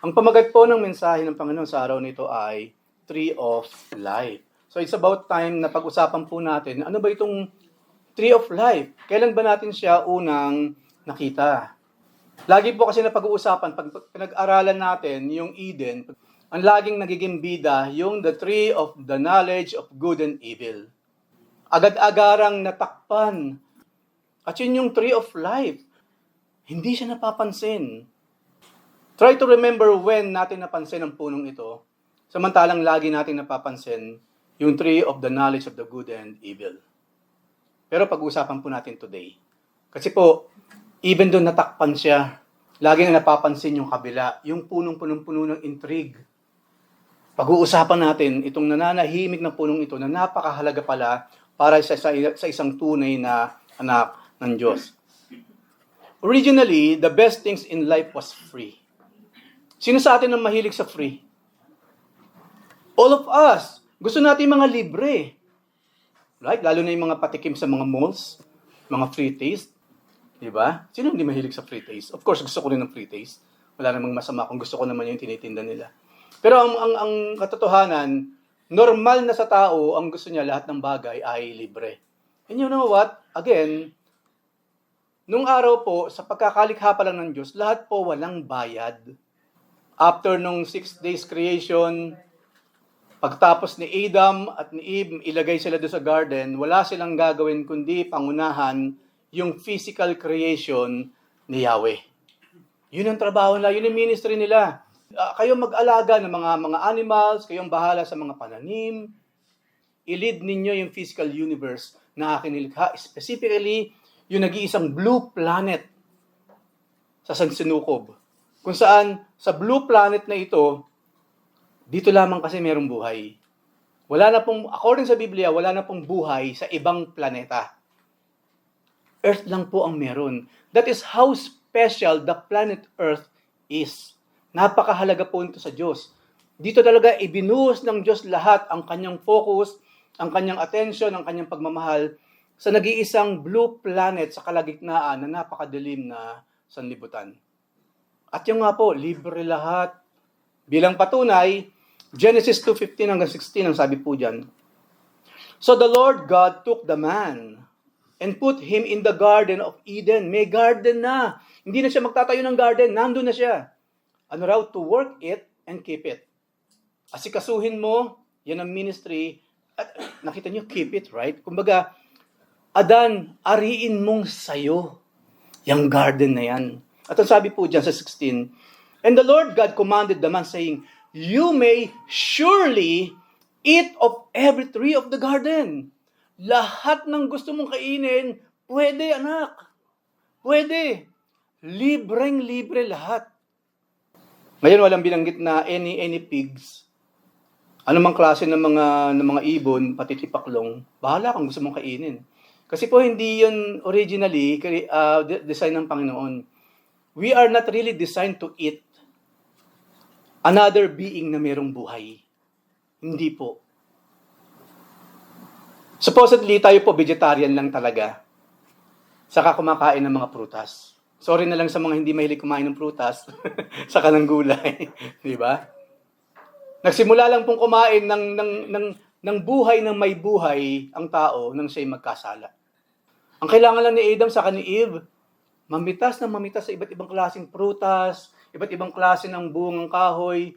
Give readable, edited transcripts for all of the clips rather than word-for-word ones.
Ang pamagat po ng mensahe ng Panginoon sa araw nito ay Tree of Life. So it's about time na pag-usapan po natin, ano ba itong Tree of Life? Kailan ba natin siya unang nakita? Lagi po kasi na pag-uusapan, pag pinag-aralan natin yung Eden, ang laging nagiging bida yung the Tree of the Knowledge of Good and Evil. Agad-agarang natakpan. At yun yung Tree of Life. Hindi siya napapansin. Try to remember when natin napansin ang punong ito, samantalang lagi natin napapansin yung Tree of the Knowledge of the Good and Evil. Pero pag-uusapan po natin today. Kasi po, even doon natakpan siya, lagi na napapansin yung kabila, yung punong-punong-puno ng intrigue. Pag-uusapan natin itong nananahimik na punong ito na napakahalaga pala para sa isang tunay na anak ng Diyos. Originally, the best things in life was free. Sino sa atin ang mahilig sa free? All of us. Gusto natin mga libre. Right? Lalo na yung mga patikim sa mga malls, mga free taste. Diba? Sino hindi mahilig sa free taste? Of course, gusto ko rin ng free taste. Wala namang masama kung gusto ko naman yung tinitinda nila. Pero ang katotohanan, normal na sa tao, ang gusto niya lahat ng bagay ay libre. And you know what? Again, nung araw po, sa pagkakalikha pa lang ng Diyos, lahat po walang bayad. After nung 6 days creation, pagtapos ni Adam at ni Eve, ilagay sila doon sa garden, wala silang gagawin kundi pangunahan yung physical creation ni Yahweh. Yun ang trabaho nila, yun ang ministry nila. Kayo mag-alaga ng mga animals, kayong bahala sa mga pananim. I-lead ninyo yung physical universe na akin nilikha. Specifically, yung nag-iisang blue planet sa Sansinukob. Kung saan, sa blue planet na ito, dito lamang kasi merong buhay. Wala na pong, according sa Biblia, wala na pong buhay sa ibang planeta. Earth lang po ang meron. That is how special the planet Earth is. Napakahalaga po ito sa Diyos. Dito talaga ibinuhos ng Diyos lahat ang kanyang focus, ang kanyang attention, ang kanyang pagmamahal sa nag-iisang blue planet sa kalagitnaan na napakadilim na sanlibutan. At yung nga po, libre lahat. Bilang patunay, Genesis 2:15 hanggang 16 ang sabi po dyan. So the Lord God took the man and put him in the garden of Eden. May garden na. Hindi na siya magtatayo ng garden. Nandun na siya. Ano raw? To work it and keep it. Asikasuhin mo, yan ang ministry. At nakita niyo, keep it, right? Kumbaga, Adan, ariin mong sayo yung garden na yan. At ang sabi po dyan sa 16, and the Lord God commanded the man saying, you may surely eat of every tree of the garden. Lahat ng gusto mong kainin, pwede anak. Pwede. Libreng-libre lahat. Ngayon walang binanggit na any pigs. Anumang klase ng mga ibon, pati tipaklong, bahala kung gusto mong kainin. Kasi po hindi yun originally design ng Panginoon. We are not really designed to eat another being na mayroong buhay. Hindi po. Supposedly, tayo po vegetarian lang talaga. Saka kumakain ng mga prutas. Sorry na lang sa mga hindi mahilig kumain ng prutas, saka ng gulay. Di ba? Nagsimula lang pong kumain ng buhay ng may buhay ang tao nang siya'y magkasala. Ang kailangan lang ni Adam saka ni Eve, mamitas sa iba't ibang klaseng prutas, iba't ibang klase ng bungang kahoy,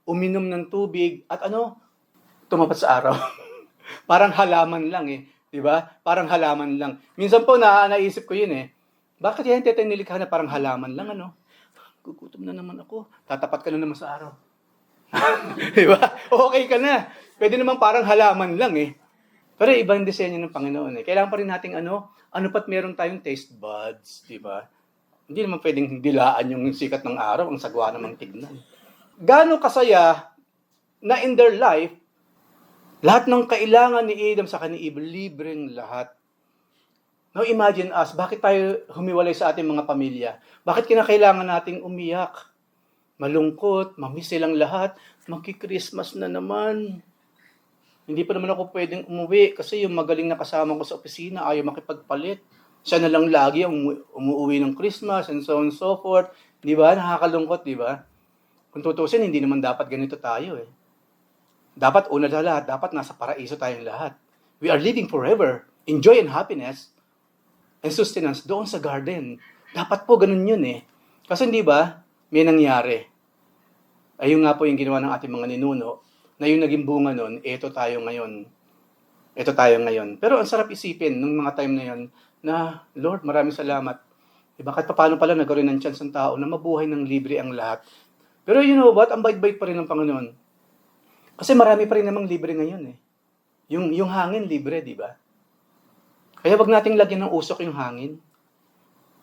uminom ng tubig, at tumapat sa araw. Parang halaman lang di ba? Parang halaman lang. Minsan po naisip ko yun bakit yan nilikha na parang halaman lang Gugutom na naman ako, tatapat ka na naman sa araw. Di ba? Okay ka na. Pwede naman parang halaman lang Pero ibang disenyo ng Panginoon Kailangan pa rin nating ano pat meron tayong taste buds, di ba? Hindi naman pwedeng dilaan yung sikat ng araw, ang sagwa namang tignan. Gaano kasaya na in their life, lahat ng kailangan ni Adam sa ni Eve, libreng lahat. Now imagine us, bakit tayo humiwalay sa ating mga pamilya? Bakit kinakailangan nating umiyak? Malungkot, mamiss silang lahat, magki-Christmas na naman. Hindi pa naman ako pwedeng umuwi kasi yung magaling na kasama ko sa opisina ayaw makipagpalit. Siya na lang lagi ang umuwi ng Christmas and so on and so forth. Di ba? Nakakalungkot, di ba? Kung tutusin, hindi naman dapat ganito tayo eh. Dapat una sa lahat, dapat nasa paraiso tayong lahat. We are living forever in joy and happiness and sustenance doon sa garden. Dapat po ganun yun eh. Kasi hindi ba, may nangyari. Ayun nga po yung ginawa ng ating mga ninuno, na yung naging bunga nun, eto tayo ngayon. Ito tayo ngayon. Pero ang sarap isipin nung mga time na yun, na Lord, maraming salamat. Diba? Kahit paano pala nagkaroon ng chance ng tao na mabuhay ng libre ang lahat. Pero you know what? Ang bait-bait pa rin ng Panginoon. Kasi marami pa rin namang libre ngayon eh. Yung hangin libre, di ba? Kaya wag nating lagyan ng usok yung hangin.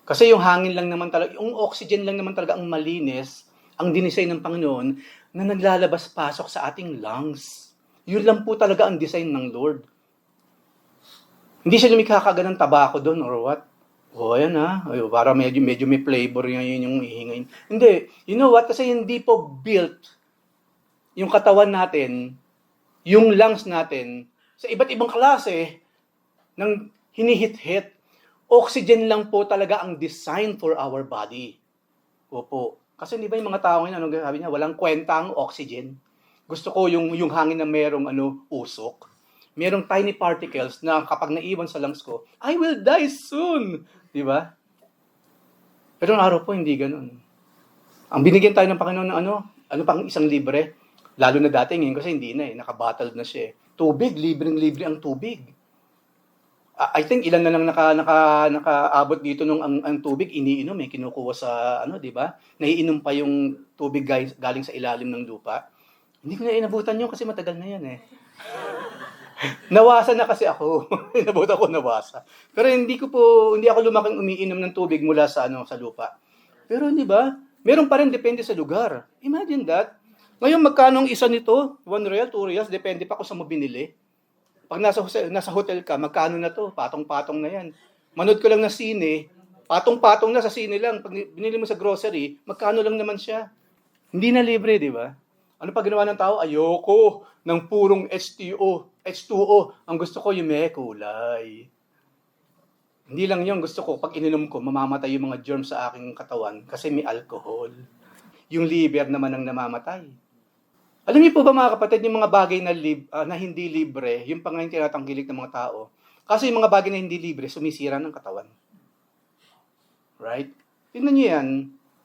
Kasi yung hangin lang naman talaga, yung oxygen lang naman talaga ang malinis, ang dinisay ng Panginoon na naglalabas-pasok sa ating lungs. Yun lang po talaga ang design ng Lord. Hindi siya lumikha kagad ng tabako doon or what? O, ayan ha. Ay, para medyo may flavor yun yung ihingayin. Hindi. You know what? Kasi hindi po built yung katawan natin, yung lungs natin, sa iba't ibang klase ng hinihit-hit. Oxygen lang po talaga ang design for our body. Opo. Kasi di ba yung mga tao ngayon, anong sabi niya? Walang kwenta ang oxygen. Gusto ko yung hangin na merong usok. Merong tiny particles na kapag naiwan sa lungs ko, I will die soon. Di ba? Pero ang araw po, hindi ganun. Ang binigyan tayo ng Panginoon ng ano pang isang libre? Lalo na dati ngayon kasi hindi na eh, nakabattled na siya eh. Tubig, libreng-libre ang tubig. I think ilan na lang nakaabot dito nung ang tubig iniinom eh, kinukuha sa di ba? Naiinom pa yung tubig galing sa ilalim ng lupa. Hindi ko na inabutan yun kasi matagal na yan eh. Nawasa na kasi ako. Inabutan ko nawasa. Pero hindi ako lumaking umiinom ng tubig mula sa sa lupa. Pero di ba? Meron pa rin depende sa lugar. Imagine that. Ngayon magkano ang isa nito? 1 real, 2 reals, depende pa kung saan mo binili. Pag nasa hotel ka, magkano na to? Patong-patong na yan. Manood ko lang na sine, patong-patong na sa sine lang. Pag binili mo sa grocery, magkano lang naman siya? Hindi na libre, di ba? Ano pa ginawa ng tao? Ayoko ng purong H2O. Ang gusto ko yung may kulay. Hindi lang yun. Gusto ko, pag ininom ko, mamamatay yung mga germs sa aking katawan kasi may alcohol. Yung liver naman ang namamatay. Alam niyo po ba mga kapatid, yung mga bagay na hindi libre, yung pangayon tinatangkilik ng mga tao, kasi yung mga bagay na hindi libre, sumisira ng katawan. Right? Tingnan niyo yan,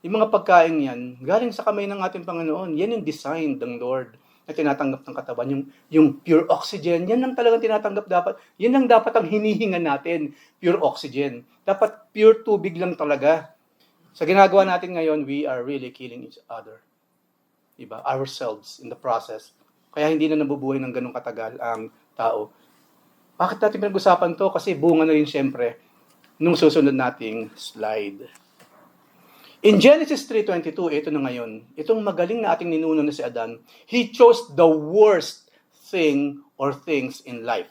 yung mga pagkain yan, galing sa kamay ng ating Panginoon, yan yung design ng Lord na tinatanggap ng katawan, yung pure oxygen, yan lang talagang tinatanggap dapat, yan lang dapat ang hinihinga natin, pure oxygen. Dapat pure tubig lang talaga. Sa ginagawa natin ngayon, we are really killing each other. Diba? Ourselves in the process. Kaya hindi na nabubuhay ng ganong katagal ang tao. Bakit natin pinag-usapan to? Kasi bunga na rin siyempre nung susunod nating slide. In Genesis 3:22, ito na ngayon, itong magaling na ating ninuno na si Adan, he chose the worst thing or things in life.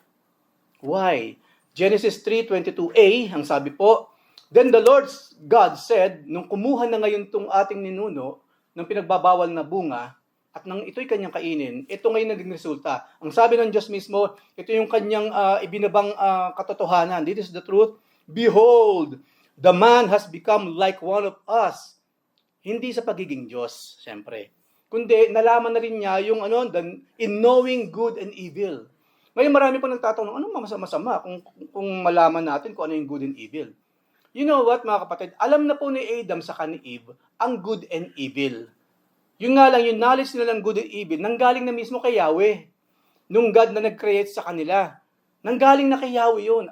Why? Genesis 3:22a, ang sabi po, then the Lord God said, nung kumuha na ngayon itong ating ninuno, ng pinagbabawal na bunga, at nang ito'y kanyang kainin, ito ngayon naging resulta. Ang sabi ng Diyos mismo, ito yung kanyang ibinabang katotohanan. This is the truth. Behold, the man has become like one of us. Hindi sa pagiging Diyos, siyempre. Kundi, nalaman na rin niya yung in knowing good and evil. Ngayon marami pang nagtatanong, anong masama kung malaman natin kung ano yung good and evil? You know what, mga kapatid? Alam na po ni Adam sa ni Eve ang good and evil. Yung nga lang, yung knowledge nila ng good and evil, nanggaling na mismo kay Yahweh. Nung God na nag-create sa kanila. Nanggaling na kay Yahweh yun.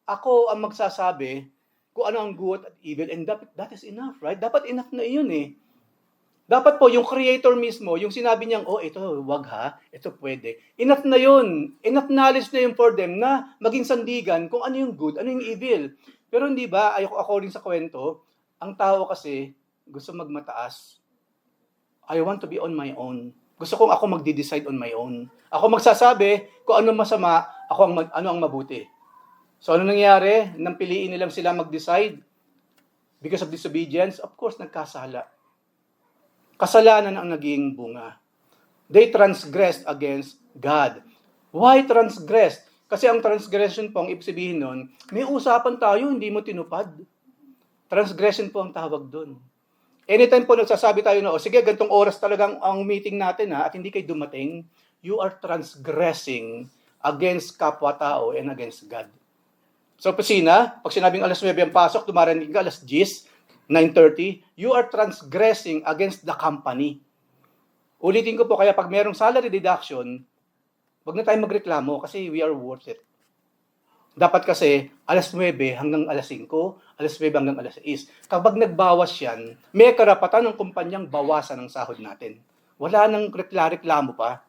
Ako ang magsasabi kung ano ang good at evil, and that is enough, right? Dapat enough na yun eh. Dapat po, yung creator mismo, yung sinabi niyang, ito, wag ha, ito pwede. Enough na yun. Enough knowledge na yun for them na maging sandigan kung ano yung good, ano yung evil. Pero hindi ba, according sa kwento, ang tao kasi gusto magmataas. I want to be on my own. Gusto kong ako magde-decide on my own. Ako magsasabi kung ano masama, ano ang mabuti. So ano nangyari? Nang piliin nilang sila mag-decide because of disobedience, of course, nagkasala. Kasalanan ang naging bunga. They transgressed against God. Why transgressed? Kasi ang transgression po, ang ibig sabihin nun, may usapan tayo, hindi mo tinupad. Transgression po ang tawag dun. anytime po nagsasabi tayo na, sige, gantong oras talagang ang meeting natin at hindi kayo dumating, you are transgressing against kapwa-tao and against God. Sa opisina, pag sinabing alas 9 ang pasok, dumarating ka alas 10, 9:30, you are transgressing against the company. Ulitin ko po, kaya pag merong salary deduction, wag na tayong magreklamo kasi we are worth it. Dapat kasi alas 9 hanggang alas 5, alas 9 hanggang alas 6. Kapag nagbawas yan, may karapatan ng kumpanyang bawasan ang sahod natin. Wala nang reklamo pa.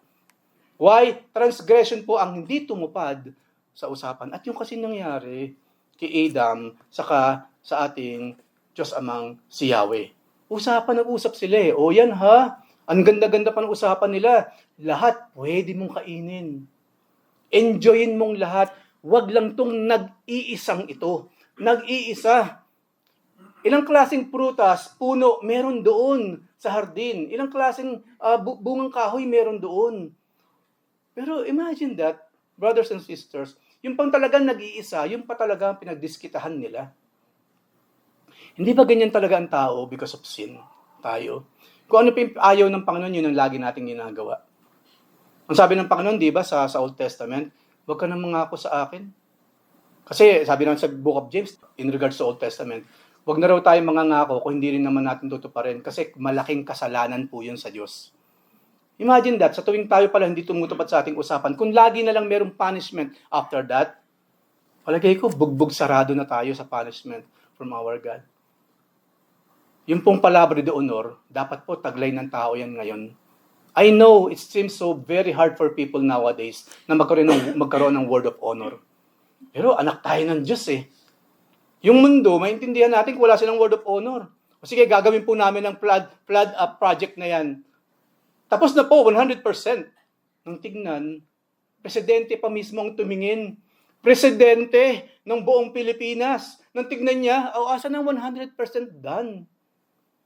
Why? Transgression po ang hindi tumupad sa usapan. At yung kasi nangyari kay Adam saka sa ating Diyos Amang si Yahweh. Nag-usap sila eh. O yan ha, ang ganda-ganda pa ng usapan nila. Lahat pwede mong kainin. Enjoyin mong lahat. Wag lang tong nag-iisang ito. Nag-iisa. Ilang klaseng prutas, puno, meron doon sa hardin. Ilang klaseng bungang kahoy, meron doon. Pero imagine that, brothers and sisters, yung pang talagang nag-iisa, yung pa talagang pinagdiskitahan nila. Hindi ba ganyan talaga ang tao because of sin? Tayo. Kung ano pa yung ayaw ng Panginoon, yun ang lagi nating ginagawa. Ang sabi ng Panginoon, di ba, sa Old Testament, huwag ka nang mangako sa akin. Kasi sabi naman sa Book of James, in regards to Old Testament, huwag na raw tayo mangangako kung hindi rin naman natin tutuparin kasi malaking kasalanan po yun sa Diyos. Imagine that, sa tuwing tayo pala hindi tumutupad sa ating usapan, kung lagi na lang merong punishment after that, palagay ko, bugbog sarado na tayo sa punishment from our God. Yung pong palabra de honor, dapat po taglay ng tao yan ngayon. I know it seems so very hard for people nowadays na magkaroon ng word of honor. Pero anak tayo ng Diyos eh. Yung mundo, maintindihan natin kung wala silang word of honor. O sige, gagawin po namin ang flood up project na yan. Tapos na po, 100%. Nang tignan, presidente pa mismo ang tumingin. Presidente ng buong Pilipinas. Nang tignan niya, asa ng 100% done.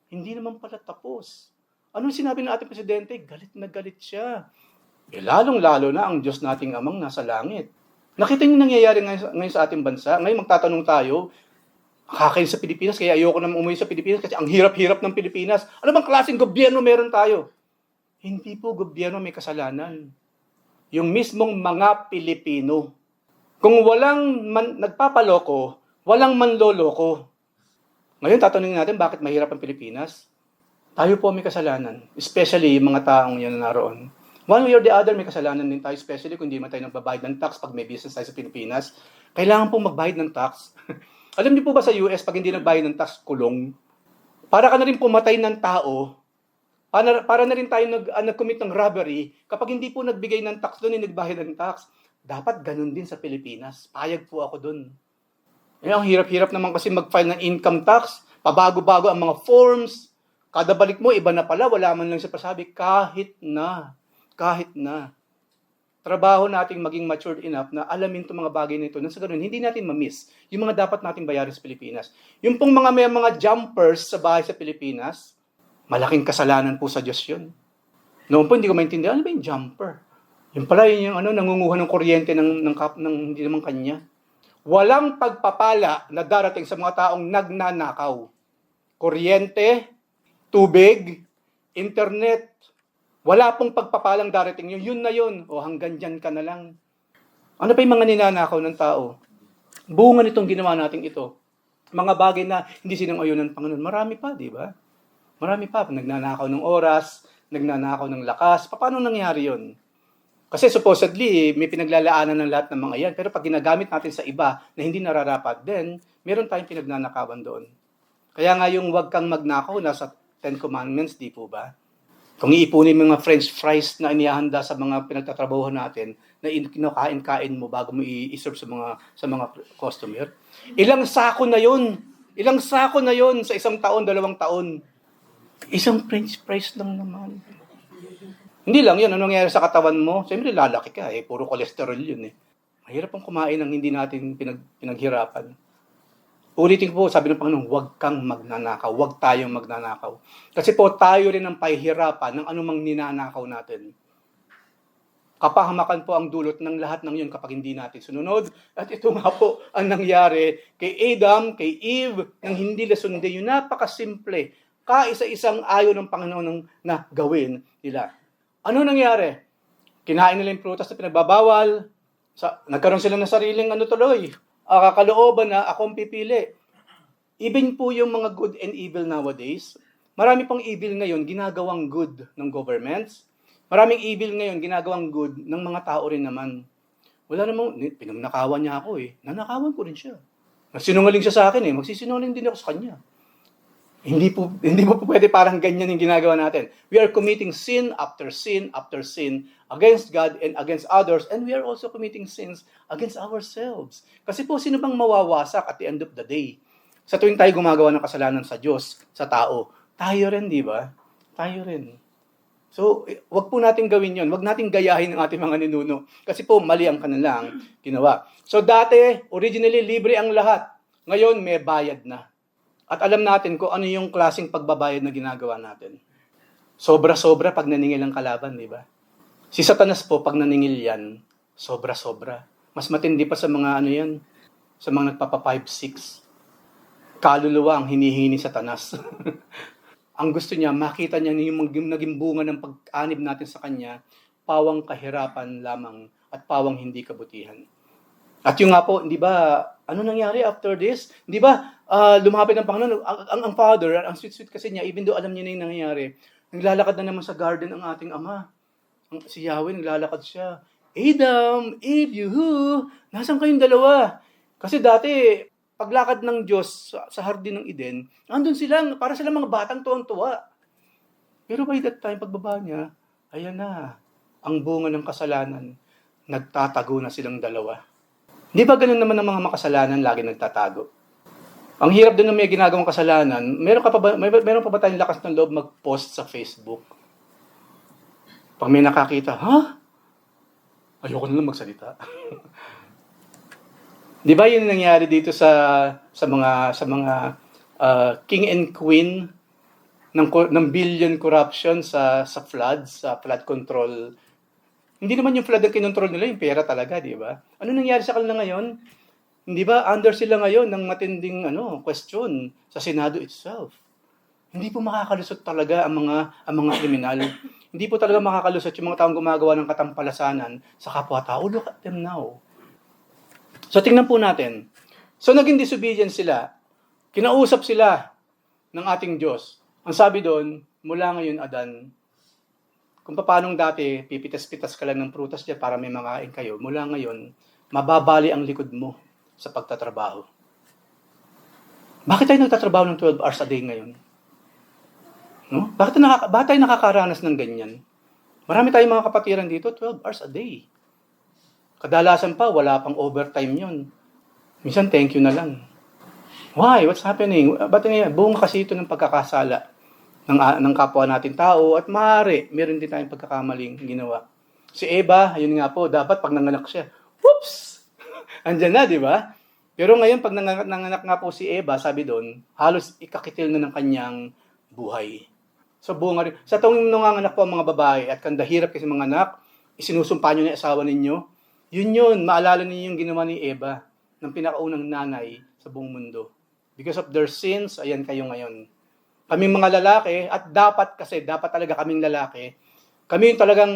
Hindi naman pala tapos. Anong sinabi ng ating presidente? Galit na galit siya. Lalong-lalo na ang Diyos nating Amang nasa langit. Nakita niyo nangyayari ngayon sa ating bansa. Ngayon magtatanong tayo, kakain sa Pilipinas, kaya ayoko na umuwi sa Pilipinas kasi ang hirap-hirap ng Pilipinas. Ano bang klaseng gobyerno meron tayo? Hindi po gobyerno may kasalanan. Yung mismong mga Pilipino. Kung walang nagpapaloko, walang manloloko. Ngayon, tatanungin natin bakit mahirap ang Pilipinas. Tayo po may kasalanan. Especially yung mga taong yan naroon. One way or the other, may kasalanan din tayo. Especially kung hindi man tayo nagbabayad ng tax pag may business tayo sa Pilipinas. Kailangan pong magbayad ng tax. Alam niyo po ba sa US, pag hindi nagbayad ng tax, kulong? Para ka na rin pumatay ng tao, para na rin tayo nag-commit ng robbery, kapag hindi po nagbigay ng tax doon, nagbayad ng tax, dapat ganun din sa Pilipinas. Payag po ako doon. Ang hirap-hirap naman kasi mag-file ng income tax, pabago-bago ang mga forms, kada balik mo, iba na pala, wala man lang siya pasabi, kahit na. Trabaho nating maging matured enough na alamin itong mga bagay nito, na sa ganun, hindi natin ma-miss yung mga dapat nating bayarin sa Pilipinas. Yung pong may mga jumpers sa bahay sa Pilipinas, malaking kasalanan po sa Diyos yun. Noon po, hindi ko maintindihan, ano ba yung jumper? Yung pala, yung nangunguha ng kuryente ng hindi naman kanya. Walang pagpapala na darating sa mga taong nagnanakaw. Kuryente, tubig, internet. Wala pong pagpapalang darating yun. Yun na yun. O hanggang dyan ka na lang. Ano pa yung mga ninanakaw ng tao? Bunga nitong ginawa natin ito. Mga bagay na hindi sinang-ayon ng Panginoon. Marami pa, di ba? Marami pa. Nagnanakaw ng oras, nagnanakaw ng lakas. Paano nangyari yun? Kasi supposedly, may pinaglalaanan ng lahat ng mga yan. Pero pag ginagamit natin sa iba na hindi nararapat, then meron tayong pinagnanakawan doon. Kaya nga yung wag kang magnakaw, nasa 10 Commandments, di po ba? Kung iipunin mo mga French fries na inihanda sa mga pinagtatrabaho natin, na kinakain-kain mo bago mo i-serve sa mga customer, ilang sako na yun sa isang taon, 2 taon. Isang French fries lang naman. Hindi lang yun, ano nangyayari sa katawan mo? Siyempre, lalaki ka puro cholesterol yun Mahirap ang kumain ng hindi natin pinaghirapan. Ulitin ko po, sabi ng Panginoon, huwag kang magnanakaw, huwag tayong magnanakaw. Kasi po, tayo rin ang pahihirapan ng anumang ninanakaw natin. Kapahamakan po ang dulot ng lahat ng yun kapag hindi natin sununod. At ito nga po ang nangyari kay Adam, kay Eve, nang hindi nasundin. Yung napakasimple, kaisa-isang ayaw ng Panginoon na gawin nila. Ano nangyari? Kinain nila yung prutas na pinagbabawal, nagkaroon sila ng sariling kakalooban na akong pipili. Even po yung mga good and evil nowadays, marami pong evil ngayon ginagawang good ng governments. Maraming evil ngayon ginagawang good ng mga tao rin naman. Wala namang, pinanakawan niya ako nanakawan ko rin siya. Sinungaling siya sa akin magsisinungaling din ako sa kanya. Hindi po pwede parang ganyan yung ginagawa natin. We are committing sin after sin after sin against God and against others, and we are also committing sins against ourselves. Kasi po, sino bang mawawasak at the end of the day? Sa tuwing tayo gumagawa ng kasalanan sa Diyos, sa tao, tayo rin, di ba? Tayo rin. So, wag po natin gawin yon. Wag natin gayahin ang ating mga ninuno. Kasi po, mali ang kanilang ginawa. So, dati, originally, libre ang lahat. Ngayon, may bayad na. At alam natin kung ano yung klaseng pagbabayad na ginagawa natin. Sobra-sobra pag naningil ang kalaban, di ba? Si Satanas po, pag naningil yan, sobra-sobra. Mas matindi pa sa mga sa mga nagpapa 5-6. Kaluluwa ang hinihingi ni Satanas. Ang gusto niya, makita niya yung naging bunga ng pag-anib natin sa kanya, pawang kahirapan lamang at pawang hindi kabutihan. At yung nga po, di ba, ano nangyari after this? Di ba, lumapit ang Panginoon, ang Father, ang sweet-sweet kasi niya, even though alam niya na yung nangyayari, naglalakad na naman sa garden ang ating Ama. Si Yahweh, naglalakad siya. Adam, Eve, nasan kayong dalawa? Kasi dati, paglakad ng Diyos sa hardin ng Eden, andun sila, para sila mga batang tuwang-tuwa. Pero by that time, pagbaba niya, ayan na, ang bunga ng kasalanan, nagtatago na silang dalawa. Di ba ganun naman ang mga makasalanan, lagi nagtatago? Ang hirap din na may ginagawang kasalanan, meron pa ba tayong lakas ng loob mag-post sa Facebook? Pag may nakakita, ayoko na lang magsalita. Di ba yun nangyari dito sa mga king and queen ng billion corruption sa floods, sa flood control. Hindi naman yung flood ang kinontrol nila, yung pera talaga, di ba? Ano nangyari sa kanila ngayon? Hindi ba under sila ngayon ng matinding question sa Senado itself? Hindi po makakalusot talaga ang mga kriminal. Hindi po talaga makakalusot yung mga taong gumagawa ng katampalasanan sa kapwa-tao. Look at them now. So tingnan po natin. So naging disobedient sila. Kinausap sila ng ating Diyos. Ang sabi doon, mula ngayon, Adan, kung paanong dati, pipitas-pitas ka lang ng prutas niya para may makain kayo, mula ngayon, mababali ang likod mo sa pagtatrabaho. Bakit tayo nagtatrabaho ng 12 hours a day ngayon? No? Bakit tayo nakakaranas ng ganyan? Marami tayong mga kapatiran dito, 12 hours a day. Kadalasan pa, wala pang overtime yun. Minsan, thank you na lang. Why? What's happening? Ba't ngayon? Buong kasi ito ng pagkakasala ng kapwa natin tao at maaari, meron din tayong pagkakamaling ginawa. Si Eva, yun nga po, dapat pag nanganak siya, whoops! Andyan na, di ba? Pero ngayon, pag nanganak nga po si Eva, sabi doon, halos ikakitil na ng kanyang buhay. So, bunga rin. Sa tuwing nanganganak po ang mga babae at kandahirap kasi mga anak, isinusumpa nyo na asawa ninyo, yun, maalala ninyo yung ginawa ni Eva ng pinakaunang nanay sa buong mundo. Because of their sins, ayan kayo ngayon. Kaming mga lalaki, at dapat talaga kaming lalaki, kami yung talagang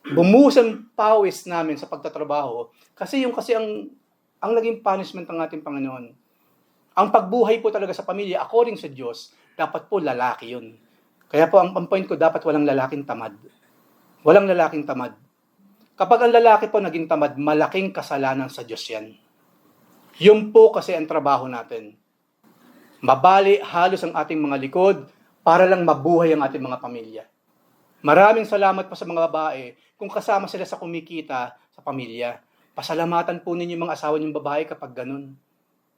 bumusan pawis namin sa pagtatrabaho, kasi ang naging punishment ng ating Panginoon. Ang pagbuhay po talaga sa pamilya, according sa Diyos, dapat po lalaki yun. Kaya po, ang point ko, dapat walang lalaking tamad. Walang lalaking tamad. Kapag ang lalaki po naging tamad, malaking kasalanan sa Diyos yan. Yun po kasi ang trabaho natin. Mabali halos ang ating mga likod para lang mabuhay ang ating mga pamilya. Maraming salamat po sa mga babae kung kasama sila sa kumikita sa pamilya. Pasalamatan po ninyo mga asawa niyong babae kapag ganun.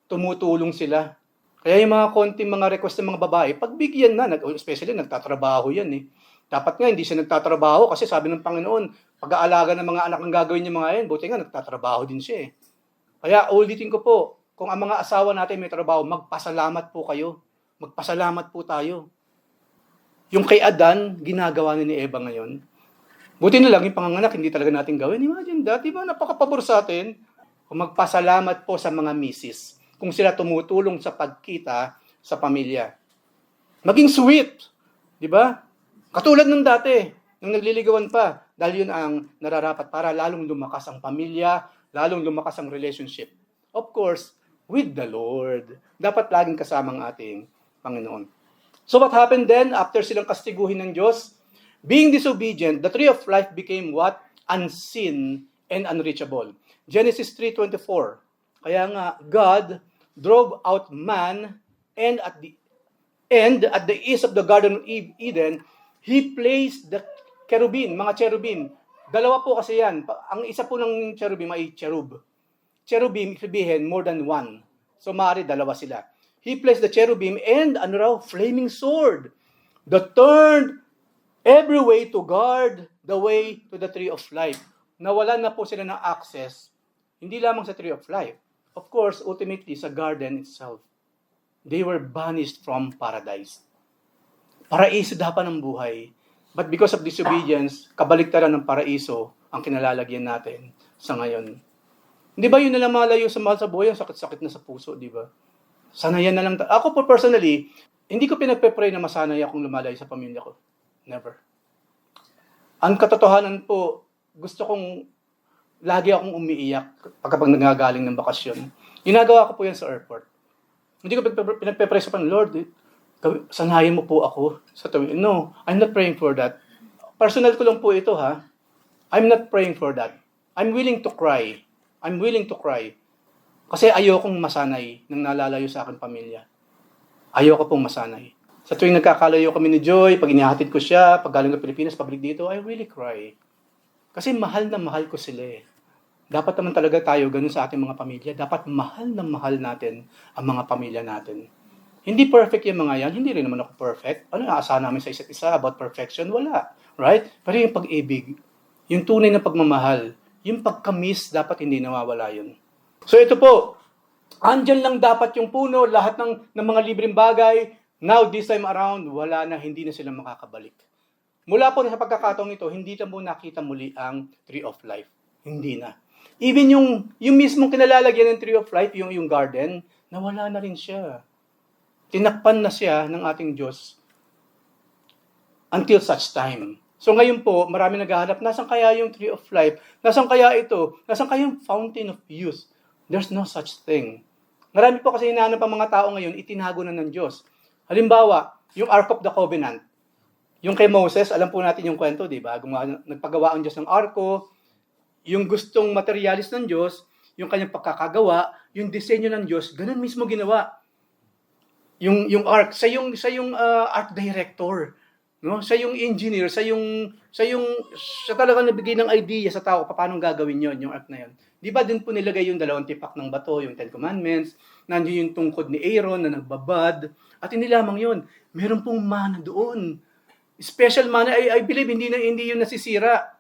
Tumutulong sila. Kaya yung mga konting mga request ng mga babae, pagbigyan na, especially nagtatrabaho yan eh. Dapat nga hindi siya nagtatrabaho kasi sabi ng Panginoon, pag-aalaga ng mga anak ang gagawin niya mga yan, buti nga nagtatrabaho din siya eh. Kaya ulitin ko po, kung ang mga asawa natin may trabaho, magpasalamat po kayo. Magpasalamat po tayo. Yung kay Adan, ginagawa ni Eva ngayon. Buti na lang yung panganganak, hindi talaga natin gawin. Imagine, dati ba napakapabor sa atin? Kung magpasalamat po sa mga misis, kung sila tumutulong sa pagkita sa pamilya. Maging sweet. Di ba? Katulad ng dati, nung nagliligawan pa, dahil yun ang nararapat para lalong lumakas ang pamilya, lalong lumakas ang relationship. Of course, with the Lord. Dapat laging kasama ang ating Panginoon. So what happened then after silang kastiguhin ng Diyos? Being disobedient, the tree of life became what? Unseen and unreachable. Genesis 3:24. Kaya nga, God drove out man and at the east of the Garden of Eden, He placed the cherubim, mga cherubim. Dalawa po kasi yan. Ang isa po ng cherubim ay cherub. Cherubim, sabihin, more than one. So, maaari dalawa sila. He placed the cherubim and flaming sword that turned every way to guard the way to the tree of life. Nawalan na po sila ng access, hindi lamang sa tree of life. Of course, ultimately, sa garden itself. They were banished from paradise. Paraiso dapat ng buhay. But because of disobedience, kabaliktaran ng paraiso ang kinalalagyan natin sa ngayon. Hindi ba yun na lang malayo sa mahal sa buhay, ang sakit-sakit na sa puso, di ba? Sanayan na lang. Ako po personally, hindi ko pinagpe-pray na masanay akong lumalayo sa pamilya ko. Never. Ang katotohanan po, gusto kong lagi akong umiiyak kapag nagagaling ng bakasyon. Ginagawa ko po yan sa airport. Hindi ko pinagpe-pray sa Lord, sanayin mo po ako sa tuwing. No, I'm not praying for that. Personal ko lang po ito, ha. I'm not praying for that. I'm willing to cry. I'm willing to cry. Kasi ayokong masanay nang nalalayo sa aking pamilya. Ayoko pong masanay. Sa tuwing nagkakalayo kami ni Joy, pag inihatid ko siya, pag galing ng Pilipinas, pabalik dito, I really cry. Kasi mahal na mahal ko sila eh. Dapat naman talaga tayo ganun sa ating mga pamilya. Dapat mahal na mahal natin ang mga pamilya natin. Hindi perfect yung mga yan. Hindi rin naman ako perfect. Ano aasahan namin sa isa't isa about perfection? Wala. Right? Pero yung pag-ibig, yung tunay na pagmamahal, yung pagkamis, dapat hindi nawawala yun. So ito po, andyan lang dapat yung puno, lahat ng mga libreng bagay. Now, this time around, wala na, hindi na sila makakabalik. Mula po sa pagkakataong ito, hindi na mo nakita muli ang Tree of Life. Hindi na. Even yung mismong kinalalagyan ng Tree of Life, yung garden, nawala na rin siya. Tinakpan na siya ng ating Diyos until such time. So ngayon po, marami naghahanap, nasan kaya yung Tree of Life? Nasan kaya ito? Nasan kaya yung Fountain of Youth? There's no such thing. Marami po kasi hinahanap ang mga tao ngayon, itinago na ng Diyos. Halimbawa, yung Ark of the Covenant. Yung kay Moses, alam po natin yung kwento, di ba? Nagpagawa ang Diyos ng arko, yung gustong materialis ng Diyos, yung kanyang pagkakagawa, yung disenyo ng Diyos, ganun mismo ginawa. Yung ark, sa yung art director, no? Siya yung engineer, siya talaga nabigay ng idea sa tao paano gagawin yon, yung ark na yon. Di ba din po nilagay yung 2 tipak ng bato, yung 10 Commandments, nandiyo yung tungkod ni Aaron na nagbabad, at hindi lamang yun, meron pong mana doon. Special mana, I believe hindi yun nasisira.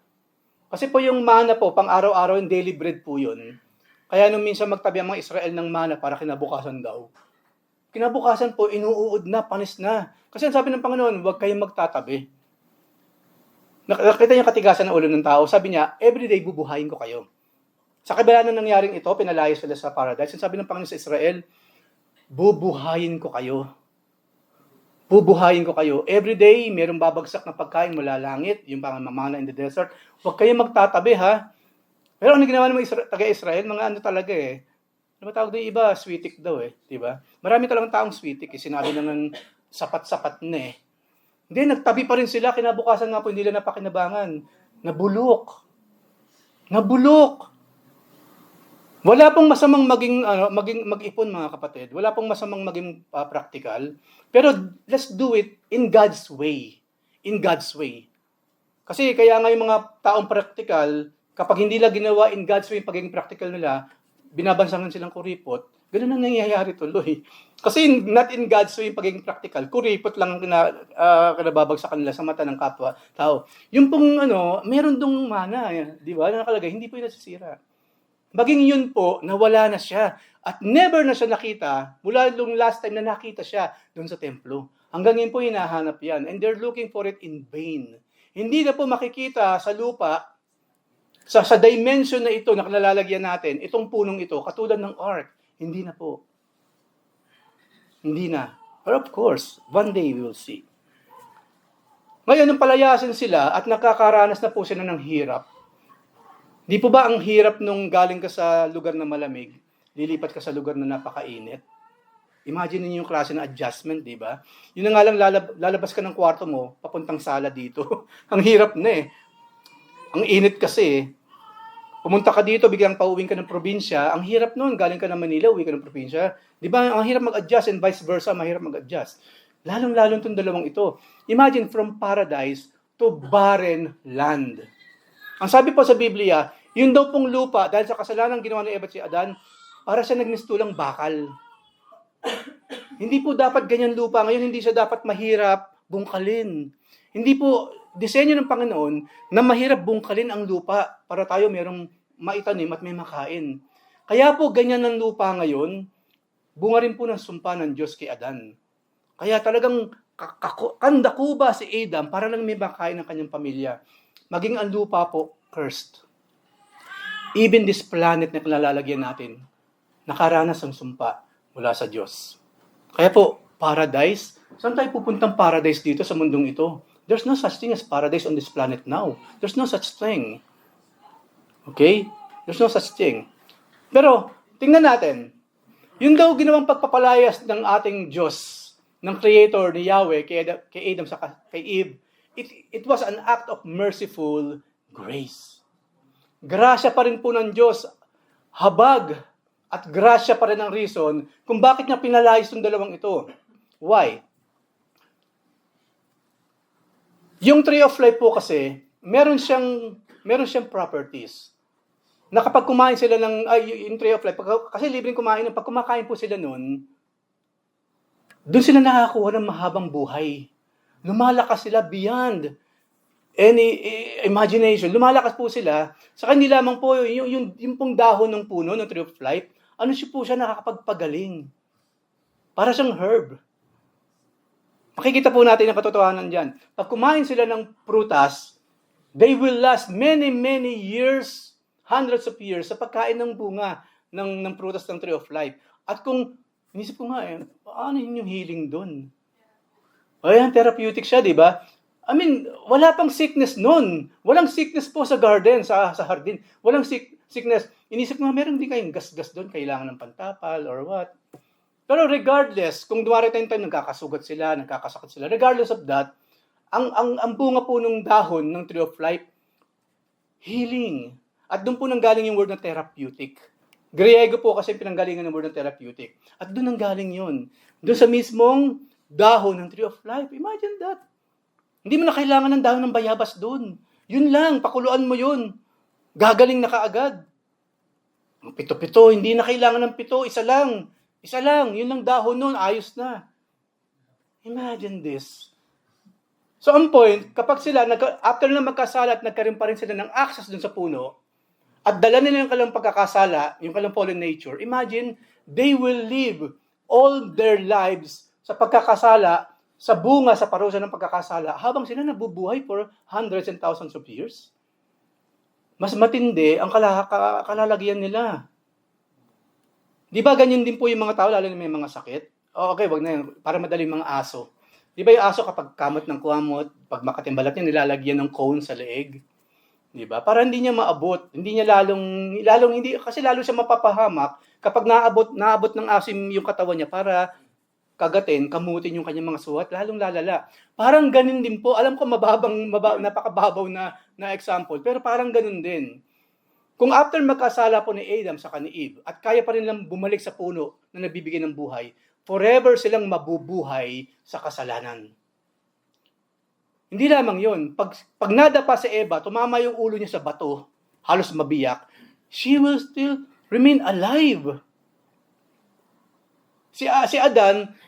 Kasi po yung mana po, pang araw-araw, yung daily bread po yun. Kaya nung minsan magtabi ang mga Israel ng mana para kinabukasan daw, kinabukasan po, inuuod na, panis na. Kasi ang sabi ng Panginoon, huwag kayong magtatabi. Nakita niya katigasan ng ulo ng tao, sabi niya, everyday bubuhayin ko kayo. Sa kabila ng nangyaring ito, pinalayo sila sa paradise. Sabi ng Panginoon sa Israel, bubuhayin ko kayo. Bubuhayin ko kayo. Every day, mayroong babagsak na pagkain mula langit, yung pangmamana in the desert. Huwag kayong magtatabi, ha? Pero ano ginawa ng mga taga-Israel? Mga ano talaga eh. Ano ba tawag doon? Iba, sweetik daw eh. Diba? Marami talagang taong sweetik. Sinabi naman, sapat-sapat na eh. Hindi, nagtabi pa rin sila. Kinabukasan nga po, hindi nila napakinabangan. Nabulok. Wala pong masamang mag-ipon mga kapatid. Wala pong masamang maging practical. Pero let's do it in God's way. In God's way. Kasi kaya nga yung mga taong practical, kapag hindi nila ginawa in God's way yung pagiging practical nila, binabansangan silang kuripot, ganun ang nangyayari tuloy. Kasi not in God's way yung pagiging practical, kuripot lang kinababag sa kanila sa mata ng kapwa tao. Yung pong meron dong mana, di ba? Nakalagay, hindi po yung nasisira. Maging yun po, nawala na siya. At never na siya nakita, mula nung last time na nakita siya doon sa templo. Hanggang yun po hinahanap yan. And they're looking for it in vain. Hindi na po makikita sa lupa, sa dimension na ito na kinalalagyan natin, itong punong ito, katulad ng ark. Hindi na po. Hindi na. But of course, one day we will see. Ngayon, nung palayasin sila at nakakaranas na po sila ng hirap, di po ba ang hirap nung galing ka sa lugar na malamig, lilipat ka sa lugar na napakainit? Imagine niyo yung klase ng adjustment, di ba? Yun na nga lang lalabas ka ng kwarto mo, papuntang sala dito. Ang hirap na eh. Ang init kasi eh. Pumunta ka dito, biglang pauwing ka ng probinsya, ang hirap nun, galing ka ng Manila, uwi ka ng probinsya. Di ba, ang hirap mag-adjust and vice versa, mahirap mag-adjust. Lalong-lalong itong dalawang ito. Imagine from paradise to barren land. Ang sabi po sa Biblia, yun daw pong lupa, dahil sa kasalanan ginawa ni Eva at si Adan, para siya nagmistulang bakal. Hindi po dapat ganyan lupa. Ngayon, hindi siya dapat mahirap bungkalin. Hindi po disenyo ng Panginoon na mahirap bungkalin ang lupa para tayo merong maitanim at may makain. Kaya po ganyan ang lupa ngayon, bunga rin po ng sumpa ng Diyos kay Adan. Kaya talagang kandakuba si Adam para lang may makain ng kanyang pamilya. Maging ang lupa po, cursed. Even this planet na kinalalagyan natin, nakaranas ang sumpa mula sa Diyos. Kaya po, paradise, saan tayo pupuntang paradise dito sa mundong ito? There's no such thing as paradise on this planet now. There's no such thing. Okay? There's no such thing. Pero, tingnan natin. Yun daw ginawang pagpapalayas ng ating Diyos, ng Creator ni Yahweh kay Adam sa kay Eve. It was an act of merciful grace. Grasya pa rin po ng Diyos, habag at grasya pa rin ang reason kung bakit niya pinalayas yung dalawang ito. Why? Yung tree of life po kasi, meron siyang properties. Na kapag kumain sila yung tree of life, kasi libreng kumain, pag kumakain po sila nun, doon sila nakakuha ng mahabang buhay. Lumalakas sila beyond any imagination. Lumalakas po sila. Saka hindi lamang po yung pong dahon ng puno, ng tree of life, po siya nakakapagpagaling. Para siyang herb. Makikita po natin ang katotohanan dyan. Pag kumain sila ng prutas, they will last many, many years, hundreds of years, sa pagkain ng bunga ng prutas ng tree of life. At kung, inisip ko nga ano yung healing doon? Ayan, therapeutic siya, di ba? I mean, wala pang sickness noon. Walang sickness po sa garden, sa hardin. Walang sickness. Inisip ko nga, meron din kayong gas-gas doon, kailangan ng pantapal or what. Pero regardless, kung dumarating tayo, nagkakasugat sila, nagkakasakit sila, regardless of that, ang bunga po ng dahon ng tree of life, healing. At doon po nanggaling yung word na therapeutic. Griego po kasi pinanggalingan ng word na therapeutic. At doon nanggaling yun. Doon sa mismong dahon ng tree of life. Imagine that. Hindi mo na kailangan ng dahon ng bayabas doon. Yun lang, pakuluan mo yun. Gagaling na kaagad. Ang pito-pito, hindi na kailangan ng pito, isa lang. Isa lang, yun lang dahon nun, ayos na. Imagine this. So, ang point, kapag sila, after na magkasala at nagkaroon pa rin sila ng access dun sa puno, at dala nila yung kanilang pagkakasala, yung kanilang fallen nature, imagine, they will live all their lives sa pagkakasala, sa bunga, sa parusa ng pagkakasala, habang sila nabubuhay for hundreds and thousands of years. Mas matindi ang kalalagyan nila. Di ba ganyan din po yung mga tao, lalo na may mga sakit? Okay, wag na yun. Para madali mga aso. Di ba yung aso kapag kamot ng kuwamot, pag makatimbalat niya, nilalagyan ng cone sa leeg? Di ba? Para hindi niya maabot. Hindi niya kasi lalo siya mapapahamak kapag naabot ng asim yung katawan niya para kagatin, kamutin yung kanyang mga suhat, lalong lalala. Parang ganun din po. Alam ko napakababaw na example, pero parang ganun din. Kung after magkasala po ni Adam sa ni Eve, at kaya pa rin lang bumalik sa puno na nagbibigay ng buhay, forever silang mabubuhay sa kasalanan. Hindi lamang yun. Pag nadapa si Eva, tumama yung ulo niya sa bato, halos mabiyak, she will still remain alive. Si Adan,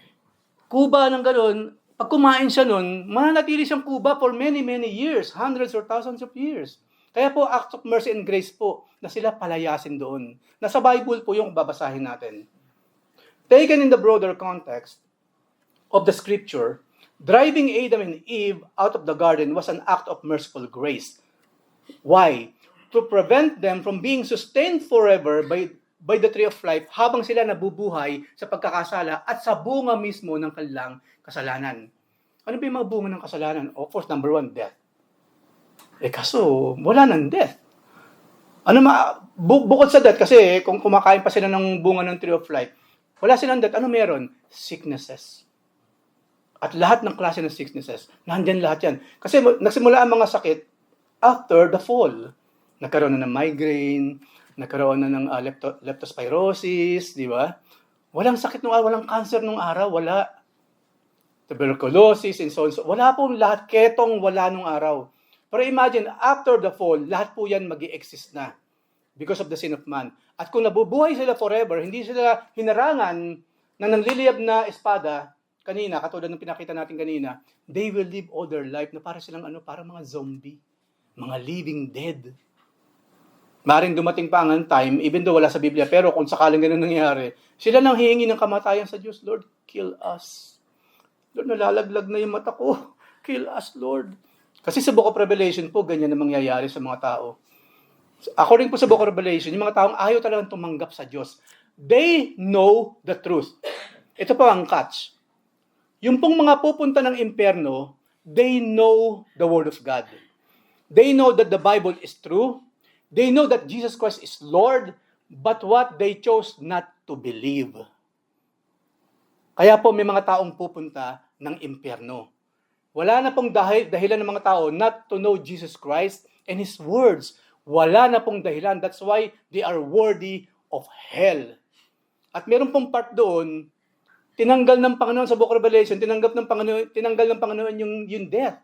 kuba ng gano'n, pag kumain siya nun, mananatili siyang kuba for many, many years, hundreds or thousands of years. Kaya po, acts of mercy and grace po, na sila palayasin doon. Nasa Bible po yung babasahin natin. Taken in the broader context of the scripture, driving Adam and Eve out of the garden was an act of merciful grace. Why? To prevent them from being sustained forever by the tree of life habang sila nabubuhay sa pagkakasala at sa bunga mismo ng kanilang kasalanan. Ano ba yung mga bunga ng kasalanan? Of course, number 1, death. Kaso, wala nang death. Bukod sa death, kasi kung kumakain pa sila ng bunga ng tree of life, wala silang death. Ano meron? Sicknesses. At lahat ng klase ng sicknesses, nandyan lahat yan. Kasi nagsimula ang mga sakit after the fall. Nagkaroon na ng migraine, nagkaroon na ng leptospirosis, di ba? Walang sakit nung araw, walang cancer nung araw, wala. Tuberculosis, and so on. Wala pong lahat, ketong wala nung araw. Pero imagine, after the fall, lahat po yan mag-i-exist na because of the sin of man. At kung nabubuhay sila forever, hindi sila hinarangan ng nanliliyab na espada, kanina, katulad ng pinakita natin kanina, they will live all their life na para silang para mga zombie, mga living dead. Maring dumating pa ang time, even though wala sa Biblia, pero kung sakaling ganun nangyari, sila nang hihingi ng kamatayan sa Diyos, Lord, kill us. Lord, nalalaglag na yung mata ko. Kill us, Lord. Kasi sa Book of Revelation po, ganyan na mangyayari sa mga tao. According po sa Book of Revelation, yung mga taong ayaw talagang tumanggap sa Diyos, they know the truth. Ito po ang catch. Yung pong mga pupunta ng impyerno, they know the Word of God. They know that the Bible is true. They know that Jesus Christ is Lord, but what they chose not to believe. Kaya po may mga taong pupunta ng impyerno. Wala na pong dahilan ng mga tao not to know Jesus Christ and His words. Wala na pong dahilan. That's why they are worthy of hell. At meron pong part doon, tinanggal ng Panginoon sa Book of Revelation, tinanggal ng Panginoon yung death.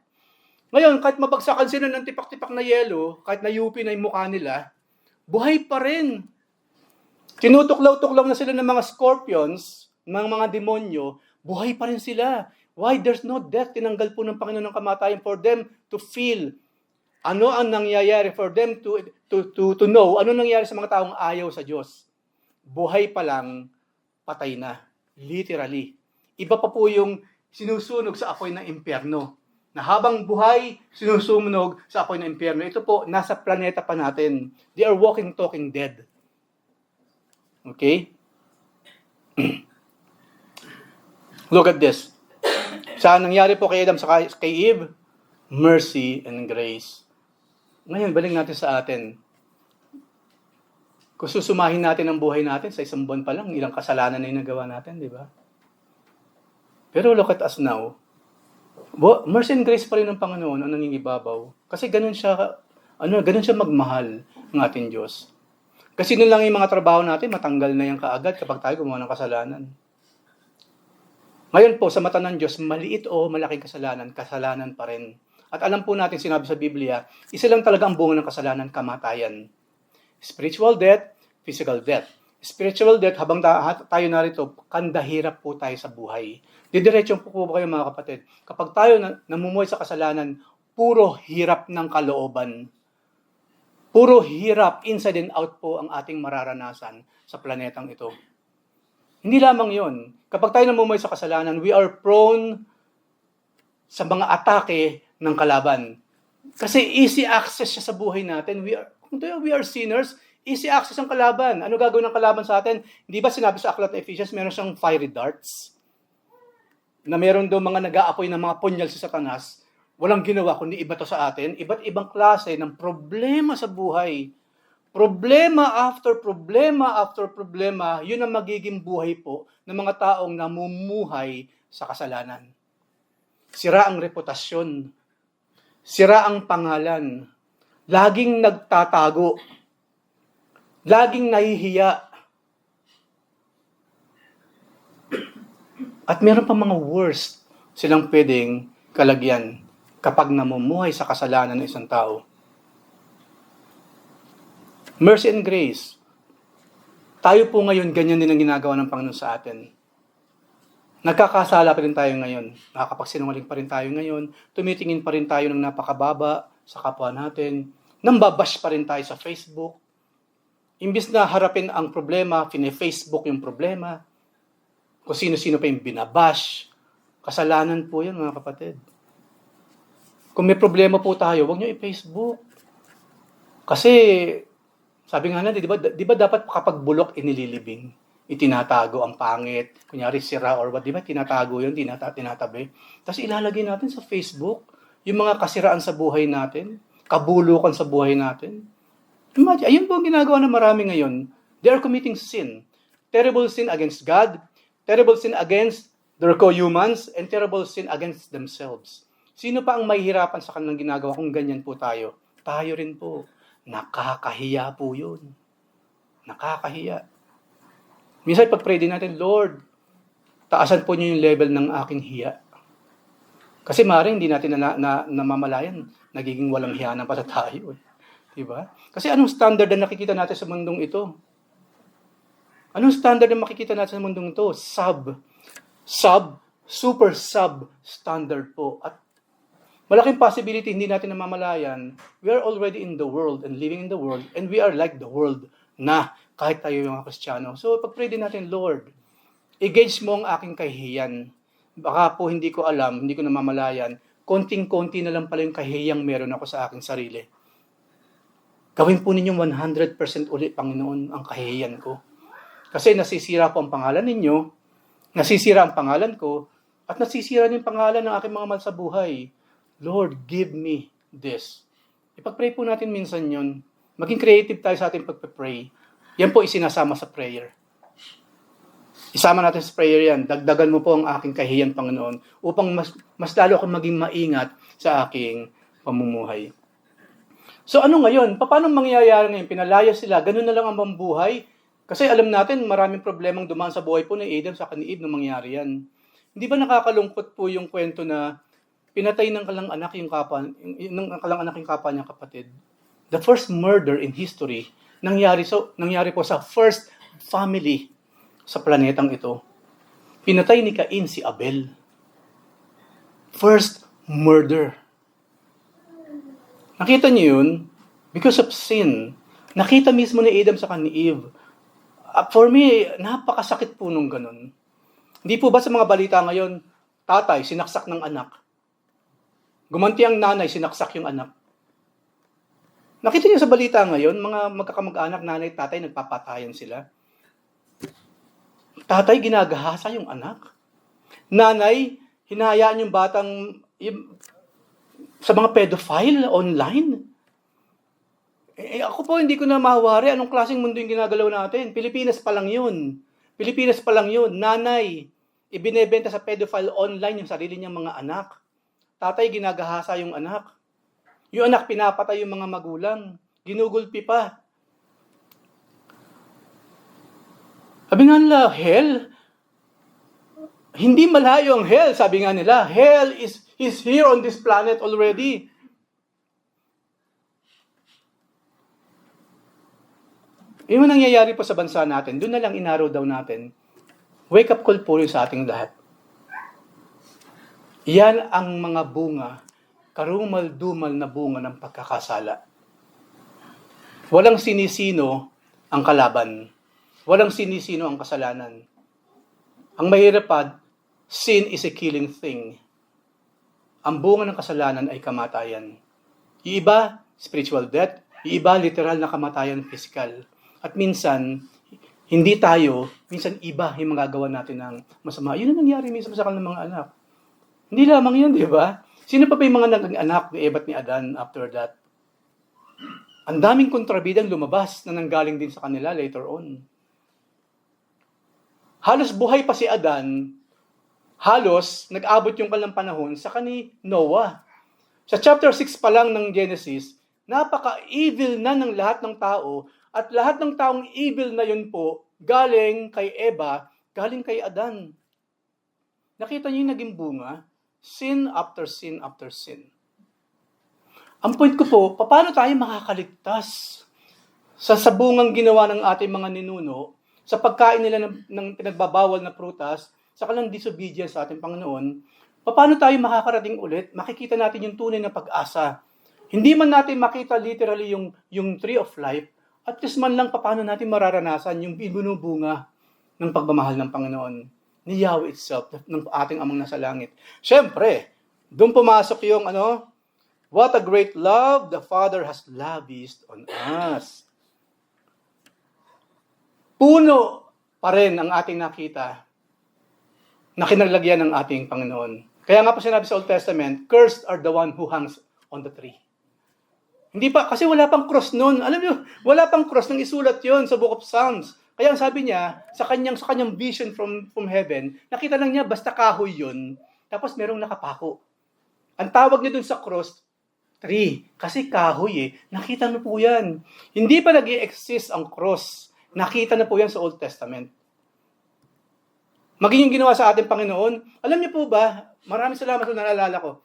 Ngayon, kahit mabagsakan sila ng tipak-tipak na yelo, kahit nayupi na yung mukha nila, buhay pa rin. Tinutuklaw-tuklaw na sila ng mga scorpions, ng mga demonyo, buhay pa rin sila. Why? There's no death. Tinanggal po ng Panginoon ng kamatayan for them to feel ano ang nangyayari, for them to know ano nangyayari sa mga taong ayaw sa Diyos. Buhay pa lang, patay na. Literally. Iba pa po yung sinusunog sa apoy ng impyerno. Na habang buhay, sinusunog sa apoy ng impyerno. Ito po, nasa planeta pa natin. They are walking, talking dead. Okay? Look at this. Sa nangyari po kay Adam sa kay Eve, mercy and grace. Ngayon, balik natin sa atin. Kung susumahin natin ang buhay natin sa isang buwan pa lang, ilang kasalanan na yung nagawa natin, di ba? Pero look at us now. Mercy and grace pa rin ng Panginoon ang nangingibabaw. Kasi ganun siya magmahal ng ating Diyos. Kasi nun lang yung mga trabaho natin, matanggal na yung kaagad kapag tayo gumawa ng kasalanan. Ngayon po, sa mata ng Diyos, maliit o malaking kasalanan, kasalanan pa rin. At alam po natin, sinabi sa Biblia, isa lang talaga ang bunga ng kasalanan, kamatayan. Spiritual death, physical death. Spiritual death, habang tayo narito, kandahirap po tayo sa buhay. Didiretso po kayo mga kapatid. Kapag tayo namumuhay sa kasalanan, puro hirap ng kalooban. Puro hirap, inside and out po ang ating mararanasan sa planetang ito. Hindi lamang yon. Kapag tayo namumuhay sa kasalanan, we are prone sa mga atake ng kalaban. Kasi easy access siya sa buhay natin. We are sinners, easy access ang kalaban. Ano gagawin ng kalaban sa atin? Hindi ba sinabi sa aklat ng Ephesians, meron siyang fiery darts? Na meron daw mga nag-aapoy ng mga punyal si Satanas, walang ginawa kundi iba to sa atin, iba't ibang klase ng problema sa buhay. Problema after problema, yun ang magiging buhay po ng mga taong namumuhay sa kasalanan. Sira ang reputasyon, sira ang pangalan, laging nagtatago, laging nahihiya. At meron pa mga worst silang pwedeng kalagyan kapag namumuhay sa kasalanan ng isang tao. Mercy and grace. Tayo po ngayon, ganyan din ang ginagawa ng Panginoon sa atin. Nagkakasala pa rin tayo ngayon. Nakakapagsinungaling pa rin tayo ngayon. Tumitingin pa rin tayo ng napakababa sa kapwa natin. Nambabash pa rin tayo sa Facebook. Imbis na harapin ang problema, fine-Facebook yung problema. Kung sino-sino pa yung binabash. Kasalanan po yan, mga kapatid. Kung may problema po tayo, huwag nyo i-Facebook. Kasi Sabi nga natin, di ba dapat kapag bulok inililibing, itinatago ang pangit, kunyari sira or what, di ba tinatago yun, tinatabi. Tapos ilalagay natin sa Facebook, yung mga kasiraan sa buhay natin, kabulukan sa buhay natin. Imagine, ayun po ang ginagawa ng marami ngayon. They are committing sin. Terrible sin against God, terrible sin against their co-humans, and terrible sin against themselves. Sino pa ang mahihirapan sa kanilang ginagawa kung ganyan po tayo? Tayo rin po. Nakakahiya po yun. Nakakahiya. Minsan pag-pray din natin, Lord, taasan po niyo yung level ng aking hiya. Kasi maaaring hindi natin namamalayan, nagiging walang hiya na pala tayo. Diba? Kasi anong standard na nakikita natin sa mundong ito? Anong standard na makikita natin sa mundong ito? Super sub standard po. At malaking possibility hindi natin namamalayan, we are already in the world and living in the world, and we are like the world na kahit tayo yung mga Kristiyano. So pag-pray din natin, Lord, i-gauge mo ang aking kahihiyan. Baka po hindi ko alam, hindi ko namamalayan, konting-konti na lang pala yung kahihiyang meron ako sa aking sarili. Gawin po ninyong 100% ulit, Panginoon, ang kahihiyan ko. Kasi nasisira po ang pangalan ninyo, nasisira ang pangalan ko, at nasisira yung pangalan ng aking mga mahal sa buhay. Lord, give me this. Ipag-pray po natin minsan yun. Maging creative tayo sa ating pag-pray. Yan po isinasama sa prayer. Isama natin sa prayer yan. Dagdagan mo po ang aking kahihiyan, Panginoon, upang mas lalo akong maging maingat sa aking pamumuhay. So ano ngayon? Paano mangyayari ngayon? Pinalaya sila, ganun na lang ang pambuhay. Kasi alam natin, maraming problemang dumaan sa buhay po ni Adam sa ni Eve nung mangyari yan. Hindi ba nakakalungkot po yung kwento na pinatay ng kalang anak yung kapwa niyang kapatid? The first murder in history nangyari po sa first family sa planetang ito. Pinatay ni Cain si Abel. First murder. Nakita niyo yun? Because of sin. Nakita mismo ni Adam sa ni Eve. For me, napakasakit po nung ganun. Hindi po ba sa mga balita ngayon, tatay, sinaksak ng anak. Gumanti ang nanay, sinaksak yung anak. Nakita niyo sa balita ngayon, mga magkakamag-anak, nanay, tatay, nagpapatayan sila. Tatay, ginagahasa yung anak. Nanay, hinahayaan yung batang sa mga pedophile online. Ako po, hindi ko na mawari anong klaseng mundo yung ginagalaw natin. Pilipinas pa lang yun. Nanay, ibinebenta sa pedophile online yung sarili niyang mga anak. Tatay, ginagahasa yung anak. Yung anak, pinapatay yung mga magulang. Ginugulpi pa. Sabi nga nila, hell? Hindi malayo ang hell, sabi nga nila. Hell is here on this planet already. Yung nangyayari po sa bansa natin, doon na lang inaraw daw natin, wake up call po rin sa ating lahat. Yan ang mga bunga, karumal-dumal na bunga ng pagkakasala. Walang sinisino ang kalaban. Walang sinisino ang kasalanan. Ang mahirap pa, sin is a killing thing. Ang bunga ng kasalanan ay kamatayan. Yung iba, spiritual death. Yung iba, literal na kamatayan physical. At minsan, hindi tayo, minsan iba yung magagawa natin ng masama. Yun ang nangyari minsan sa kanilang mga anak. Hindi lamang yun, di ba? Sino pa yung mga naging anak ni Eva at ni Adan after that? Ang daming kontrabidang lumabas na nanggaling din sa kanila later on. Halos buhay pa si Adan, halos nag-abot yung kanilang panahon sa kani Noah. Sa chapter 6 pa lang ng Genesis, napaka-evil na ng lahat ng tao. At lahat ng taong evil na yun po, galing kay Eva, galing kay Adan. Nakita niyo yung naging bunga? Sin after sin after sin. Ang point ko po, paano tayo makakaligtas sa bungang ginawa ng ating mga ninuno, sa pagkain nila ng pinagbabawal na prutas, sa kanilang disobedience sa ating Panginoon, paano tayo makakarating ulit? Makikita natin yung tunay na pag-asa. Hindi man natin makita literally yung tree of life, at least man lang paano natin mararanasan yung binubunga ng pagmamahal ng Panginoon, ni Yahweh itself, ng ating amang nasa langit. Siyempre, doon pumasok yung what a great love the Father has lavished on us. puno pa rin ang ating nakita na kinalagyan ng ating Panginoon. Kaya nga po sinabi sa Old Testament, cursed are the one who hangs on the tree. Hindi pa, kasi wala pang cross noon. Alam niyo, wala pang cross nang isulat yon sa Book of Psalms. Kaya ang sabi niya, sa kanyang vision from heaven, nakita lang niya, basta kahoy yun, tapos merong nakapako. Ang tawag niya dun sa cross, tree. Kasi kahoy eh. Nakita na po yan. Hindi pa nag-i-exist ang cross. Nakita na po yan sa Old Testament. Maging yung ginawa sa ating Panginoon, alam niyo po ba, maraming salamat kung naalala ko,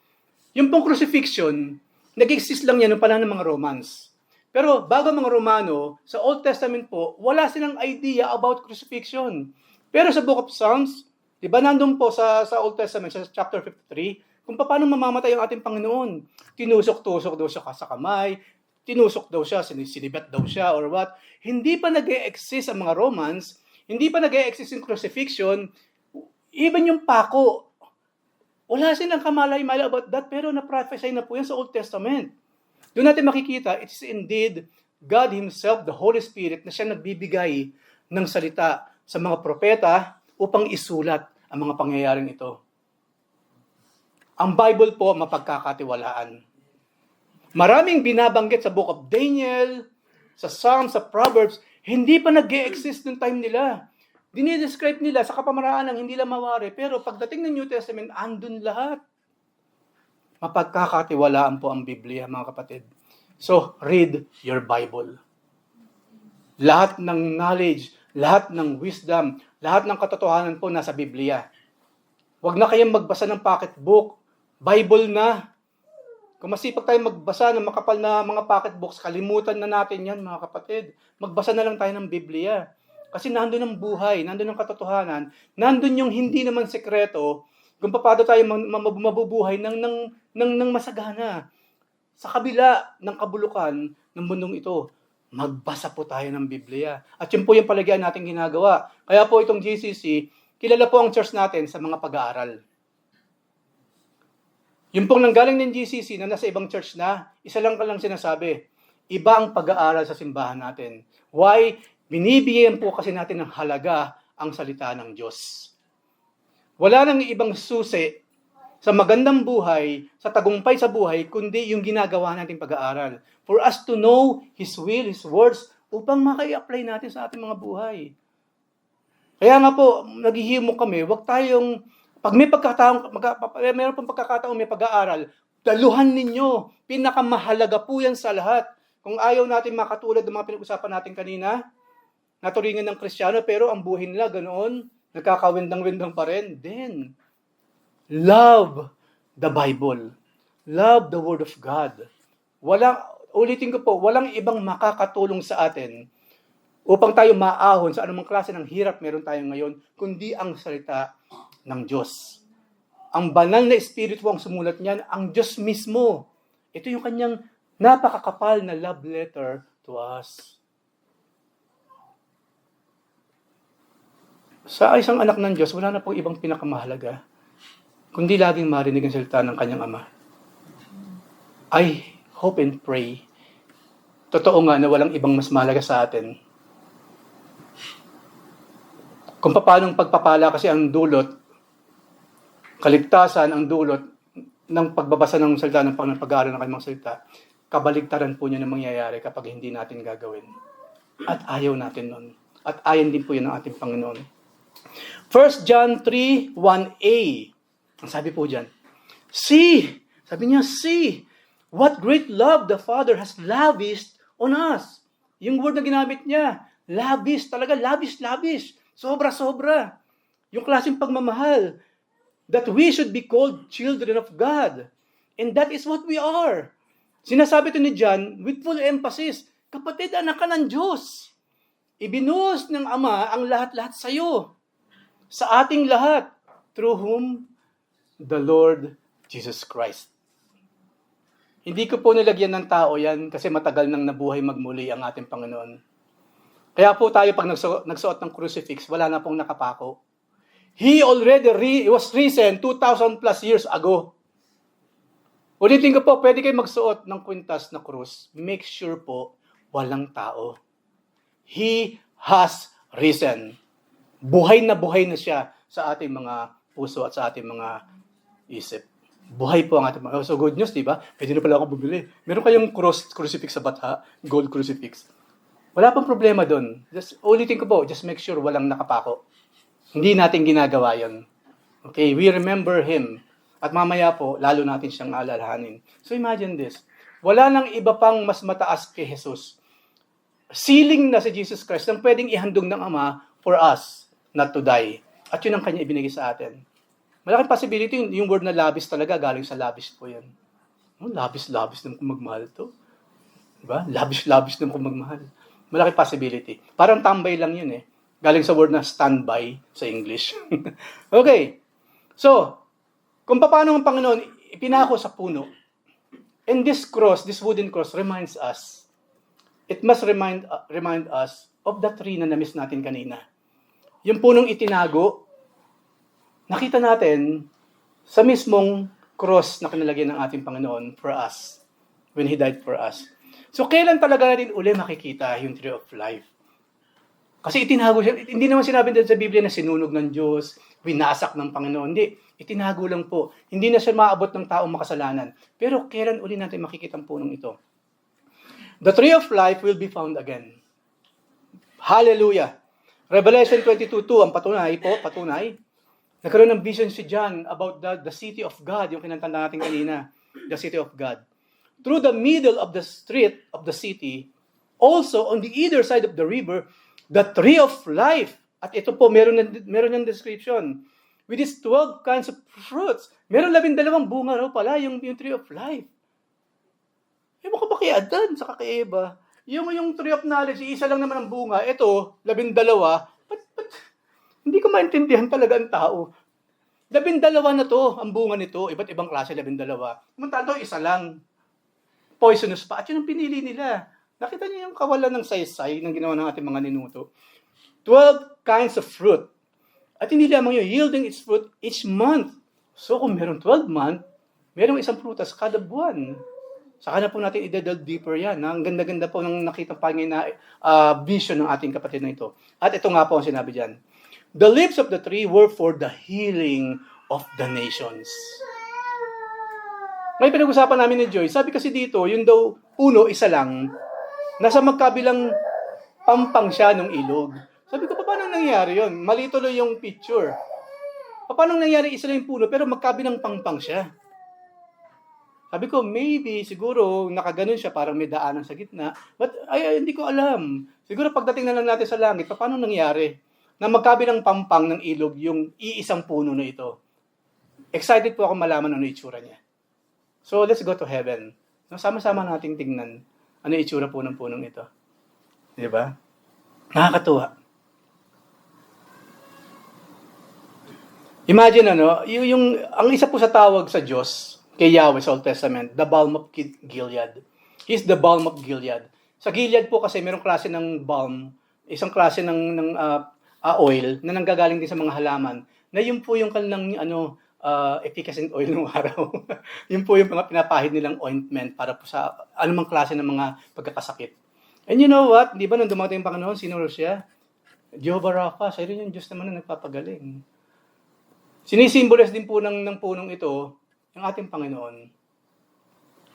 yung pong crucifixion, nag-exist lang yan noong panahon ng mga Romans. Pero bago mga Romano, sa Old Testament po, wala silang idea about crucifixion. Pero sa Book of Psalms, di ba nandun po sa Old Testament, sa chapter 53, kung paano mamamatay ang ating Panginoon. Tinusok-tusok daw siya sa kamay, tinusok daw siya, sinibet daw siya, or what. Hindi pa nag-e-exist ang mga Romans, hindi pa nag-e-exist yung crucifixion, even yung pako. Wala silang kamalay-malay about that, pero na-prophesy na po yan sa Old Testament. Doon natin makikita, it is indeed God Himself, the Holy Spirit, na siya nagbibigay ng salita sa mga propeta upang isulat ang mga pangyayaring ito. Ang Bible po, mapagkakatiwalaan. Maraming binabanggit sa Book of Daniel, sa Psalms, sa Proverbs, hindi pa nag-e-exist ng time nila. Dinidescribe nila sa kapamaraan ng hindi lang mawari, pero pagdating ng New Testament, andun lahat. Mapagkakatiwalaan po ang Biblia, mga kapatid. So, read your Bible. Lahat ng knowledge, lahat ng wisdom, lahat ng katotohanan po nasa Biblia. Huwag na kayong magbasa ng pocketbook. Bible na. Kung masipag tayo magbasa ng makapal na mga pocketbooks, kalimutan na natin yan, mga kapatid. Magbasa na lang tayo ng Biblia. Kasi nandun ang buhay, nandun ang katotohanan, nandun yung hindi naman sekreto kung paano tayo mabubuhay ng masagana. Sa kabila ng kabulukan ng mundong ito, magbasa po tayo ng Biblia. At yun po yung palagyan natin ginagawa. Kaya po itong GCC, kilala po ang church natin sa mga pag-aaral. Yung pong nanggaling ng GCC na nasa ibang church na, isa lang sinasabi, iba ang pag-aaral sa simbahan natin. Why? Binibigyan po kasi natin ng halaga ang salita ng Diyos. Wala nang ibang susi sa magandang buhay, sa tagumpay sa buhay, kundi yung ginagawa nating pag-aaral. For us to know His will, His words, upang makai-apply natin sa ating mga buhay. Kaya nga po, naghihimo kami, wag tayong, pag may pagkataong, meron pong pagkakataong may pag-aaral, daluhan ninyo, pinakamahalaga po yan sa lahat. Kung ayaw natin makatulad ng mga pinag-usapan natin kanina, naturingan ng Kristiyano, pero ang buhay nila ganoon, nagkakawindang-windang pa rin, then, love the Bible. Love the Word of God. Ulitin ko po, walang ibang makakatulong sa atin upang tayo maahon sa anumang klase ng hirap meron tayo ngayon, kundi ang salita ng Diyos. Ang banal na Espiritu ang sumulat niyan, ang Diyos mismo. Ito yung kanyang napakakapal na love letter to us. Sa isang anak ng Diyos, wala na pong ibang pinakamahalaga, kundi laging marinig ang salita ng kanyang Ama. I hope and pray, totoo nga na walang ibang mas mahalaga sa atin. Kung paano pagpapala kasi ang dulot, kaligtasan ang dulot ng pagbabasa ng salita ng Panginoon, pag-aaral ng kanyang salita, kabaligtaran po niya na mangyayari kapag hindi natin gagawin. At ayaw natin nun. At ayon din po yun ng ating Panginoon. 1 John 3, 1a. Ang sabi po dyan, see, sabi niya, see, what great love the Father has lavished on us. Yung word na ginamit niya, lavish, talaga, lavish. Sobra-sobra. Yung klaseng pagmamahal. That we should be called children of God. And that is what we are. Sinasabi ito ni John with full emphasis, kapatid, anak ka ng Diyos. Ibinuhos ng Ama ang lahat-lahat sa iyo. Sa ating lahat, through whom the Lord Jesus Christ. Hindi ko po nilagyan ng tao yan kasi matagal nang nabuhay magmuli ang ating Panginoon. Kaya po tayo pag nagsuot ng crucifix, wala na pong nakapako. He already was risen 2,000 plus years ago. Ulitin ko po, pwede kayo magsuot ng kwintas na krus. Make sure po, walang tao. He has risen. Buhay na siya sa ating mga puso at sa ating mga isip. Buhay po ang ating mga... So good news, di ba? Pwede na pala ako bumili. Meron kayong crucifix sa bata, gold crucifix. Wala pang problema doon. Just, ulitin ko po, just make sure walang nakapako. Hindi natin ginagawa yon. Okay, we remember Him. At mamaya po, lalo natin siyang alalahanin. So imagine this. Wala nang iba pang mas mataas kay Jesus. Ceiling na si Jesus Christ nang pwedeng ihandog ng Ama for us not to die. At yun ang Kanya ibinigay sa atin. Malaking possibility, yung word na labis talaga, galing sa labis po yan. Labis-labis naman kung magmahal to. Diba? Labis-labis naman kung magmahal. Malaking possibility. Parang tambay lang yun eh. Galing sa word na standby sa English. Okay. So, kung paano ang Panginoon ipinako sa puno. And this cross, this wooden cross, reminds us. It must remind us of the tree na na-miss natin kanina. Yung punong itinago, nakita natin sa mismong cross na kinalagyan ng ating Panginoon for us, when He died for us. So, kailan talaga natin uli makikita yung tree of life? Kasi itinago siya, hindi naman sinabi din sa Biblia na sinunog ng Diyos, winasak ng Panginoon. Hindi, itinago lang po. Hindi na siya maabot ng taong makasalanan. Pero kailan uli natin makikita ang punong ito? The tree of life will be found again. Hallelujah! Revelation 22:2, ang patunay. Nagkaroon ng vision si John about the city of God, yung kinantanda natin kanina, the city of God. Through the middle of the street of the city, also on the either side of the river, the tree of life. At ito po, meron ng description. With its 12 kinds of fruits. Meron 12 bunga raw pala yung tree of life. Ewan ko ba kay Adan, saka kay Eva? Yung tree of knowledge, isa lang naman ang bunga. Ito, 12. But, hindi ko maintindihan talaga ang tao. 12 na to, ang bunga nito. Iba't ibang klase, 12. Samantala, isa lang. Poisonous pa. At yun ang pinili nila. Nakita niyo yung kawalan ng saysay ng ginawa ng ating mga ninuto. 12 kinds of fruit. At hindi lamang yun, yielding its fruit each month. So kung meron 12 month, merong isang prutas kada buwan. Saka na po natin i-delve deeper yan. Ang ganda-ganda po ng nakitang pangin na vision ng ating kapatid na ito. At ito nga po ang sinabi dyan. The leaves of the tree were for the healing of the nations. May pinag-usapan namin ni Joy. Sabi kasi dito, yung daw puno, isa lang, nasa magkabilang pampang siya ng ilog. Sabi ko, paano nangyari yun? Mali tuloy yung picture. Paano nangyari isa lang yung puno, pero magkabilang pangpang siya? Sabi ko, maybe, siguro, nakaganon siya, parang may daanan sa gitna. But, hindi ko alam. Siguro, pagdating na lang natin sa langit, paano nangyari? Na magkabilang pampang ng ilog yung iisang puno na ito. Excited po ako malaman ano itsura niya. So, let's go to heaven. No, sama-sama nating tingnan ano itsura po ng punong ito. Di ba? Nakakatuwa. Imagine ang isa po sa tawag sa Diyos, kay Yahweh sa Old Testament, the balm of Gilead. He's the balm of Gilead. Sa Gilead po kasi mayroong klase ng balm, isang klase ng oil na nanggagaling din sa mga halaman, na yun po yung kanilang efficacy oil ng araw. Yun po yung mga pinapahid nilang ointment para po sa anumang klase ng mga pagkakasakit. And you know what? Di ba nung dumating yung Panginoon, sino siya? Jehovah Rapha, siya rin yung Diyos naman na nagpapagaling. Sinisimbolize din po ng punong ito, yung ating Panginoon.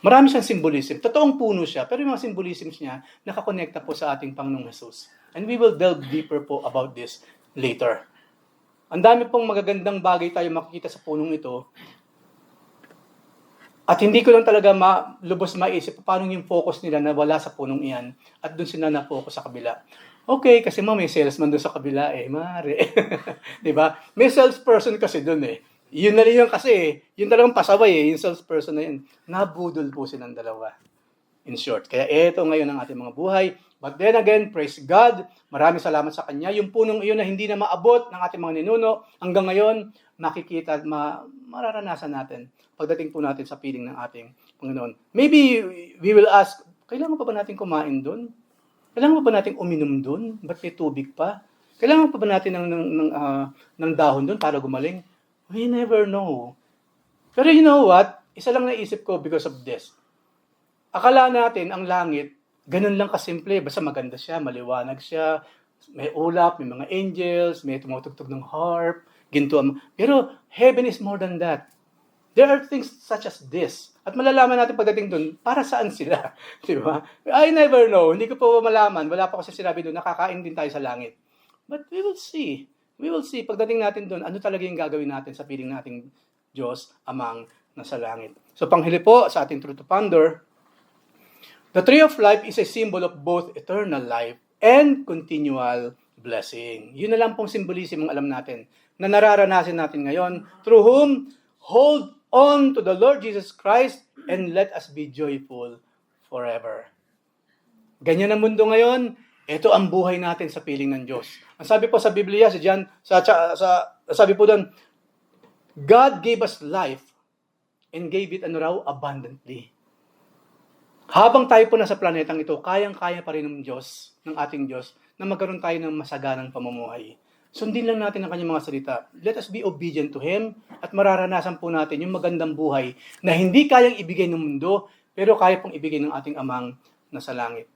Marami siyang symbolism. Totoong puno siya, pero yung mga symbolisms niya, nakakonekta po sa ating Panginoong Jesus. And we will delve deeper po about this later. Ang dami pong magagandang bagay tayo makikita sa punong ito. At hindi ko lang talaga lubos maisip paano yung focus nila na wala sa punong iyan. At doon sila na-focus sa kabila. Okay, kasi may salesman doon sa kabila maaari. Diba? May salesperson kasi doon Yun na rin yung kasi, yun talagang pasaway yung salesperson na yun. Nabudol po silang dalawa. In short. Kaya ito ngayon ang ating mga buhay. But then again, praise God. Maraming salamat sa Kanya. Yung punong iyon na hindi na maabot ng ating mga ninuno, hanggang ngayon, makikita at mararanasan natin pagdating po natin sa piling ng ating Panginoon. Maybe we will ask, kailangan pa ba natin kumain doon? Kailangan pa ba natin uminom doon? Ba't may tubig pa? Kailangan pa ba natin ng dahon doon para gumaling? We never know. Pero you know what? Isa lang naisip ko because of this. Akala natin ang langit, ganun lang kasimple. Basta maganda siya, maliwanag siya, May ulap, may mga angels, may tumutugtog ng harp, ginto. Pero heaven is more than that. There are things such as this. At malalaman natin pagdating doon, para saan sila? Di ba? I never know. Hindi ko po malaman. Wala pa kasi sinabi doon, nakakain din tayo sa langit. But we will see. We will see. Pagdating natin doon, ano talaga yung gagawin natin sa piling nating Diyos amang nasa langit. So panghuli po sa ating Truth to Ponder, the tree of life is a symbol of both eternal life and continual blessing. Yun na lang pong symbolism ang alam natin na nararanasan natin ngayon through whom hold on to the Lord Jesus Christ and let us be joyful forever. Ganyan ang mundo ngayon. Ito ang buhay natin sa piling ng Diyos. Ang sabi po sa Biblia, sabi po doon, God gave us life and gave it abundantly. Habang tayo po nasa planetang ito, kayang-kaya pa rin ng Diyos, ng ating Diyos, na magkaroon tayo ng masaganang pamumuhay. Sundin lang natin ang kanyang mga salita. Let us be obedient to Him at mararanasan po natin yung magandang buhay na hindi kayang ibigay ng mundo, pero kaya pong ibigay ng ating amang nasa langit.